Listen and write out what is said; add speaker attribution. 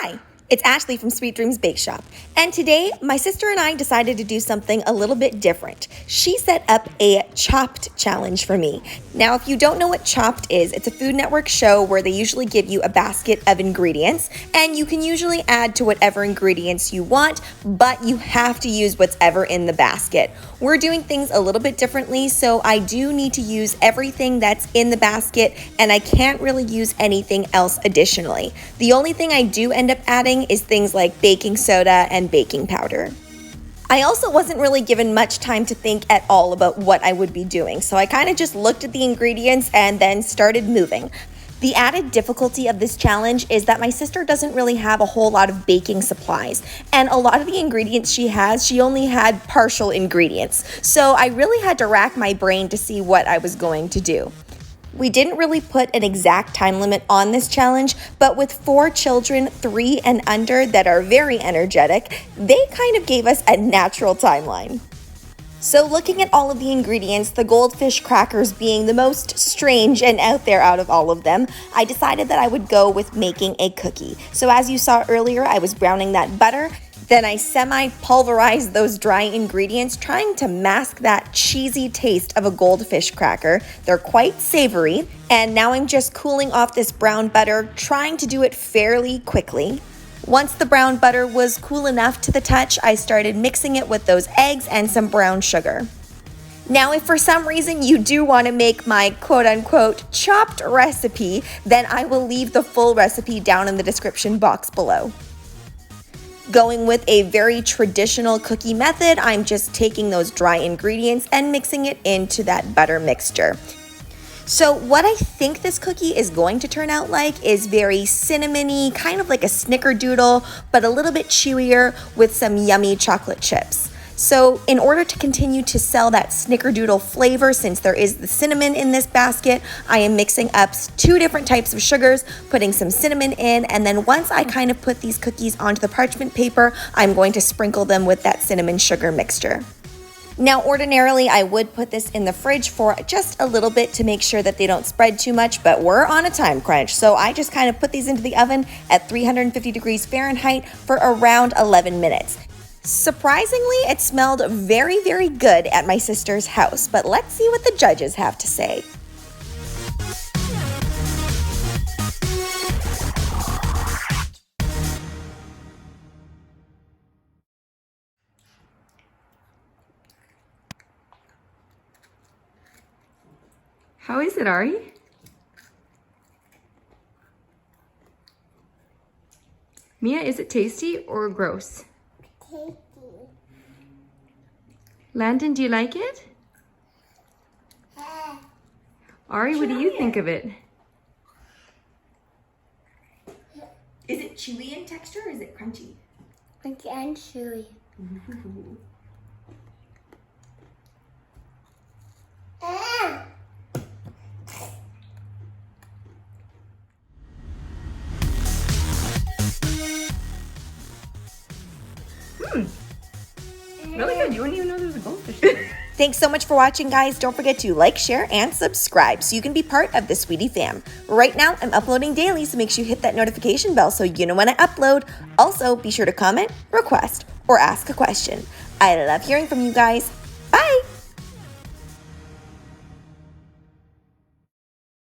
Speaker 1: Hi, it's Ashleigh from Sweet Dreams Bake Shop, and today my sister and I decided to do something a little bit different. She set up a Chopped challenge for me. Now, if you don't know what Chopped is, it's a Food Network show where they usually give you a basket of ingredients, and you can usually add to whatever ingredients you want, but you have to use whatever in the basket. We're doing things a little bit differently, so I do need to use everything that's in the basket, and I can't really use anything else additionally. The only thing I do end up adding is things like baking soda and baking powder. I also wasn't really given much time to think at all about what I would be doing, so I kind of just looked at the ingredients and then started moving. The added difficulty of this challenge is that my sister doesn't really have a whole lot of baking supplies, and a lot of the ingredients she has, she only had partial ingredients. So I really had to rack my brain to see what I was going to do. We didn't really put an exact time limit on this challenge, but with 4 children, 3 and under, that are very energetic, they kind of gave us a natural timeline. So looking at all of the ingredients, the goldfish crackers being the most strange and out there out of all of them, I decided that I would go with making a cookie. So as you saw earlier, I was browning that butter. Then I semi-pulverized those dry ingredients, trying to mask that cheesy taste of a goldfish cracker. They're quite savory. And now I'm just cooling off this brown butter, trying to do it fairly quickly. Once the brown butter was cool enough to the touch, I started mixing it with those eggs and some brown sugar. Now, if for some reason you do want to make my quote-unquote chopped recipe, then I will leave the full recipe down in the description box below. Going with a very traditional cookie method, I'm just taking those dry ingredients and mixing it into that butter mixture. So what I think this cookie is going to turn out like is very cinnamony, kind of like a snickerdoodle, but a little bit chewier with some yummy chocolate chips. So in order to continue to sell that snickerdoodle flavor, since there is the cinnamon in this basket, I am mixing up 2 different types of sugars, putting some cinnamon in, and then once I kind of put these cookies onto the parchment paper, I'm going to sprinkle them with that cinnamon sugar mixture. Now, ordinarily, I would put this in the fridge for just a little bit to make sure that they don't spread too much, but we're on a time crunch, so I just kind of put these into the oven at 350 degrees Fahrenheit for around 11 minutes. Surprisingly, it smelled very, very good at my sister's house, but let's see what the judges have to say. How is it, Ari? Mia, is it tasty or gross?
Speaker 2: Tasty.
Speaker 1: Landon, do you like it? Ari, what do you think of it? Is it chewy in texture or is it crunchy?
Speaker 2: Crunchy and chewy.
Speaker 1: Really good. You wouldn't even know there was a goldfish in it. Thanks so much for watching, guys. Don't forget to like, share, and subscribe so you can be part of the Sweetie fam. Right now, I'm uploading daily, so make sure you hit that notification bell so you know when I upload. Also, be sure to comment, request, or ask a question. I love hearing from you guys. Bye!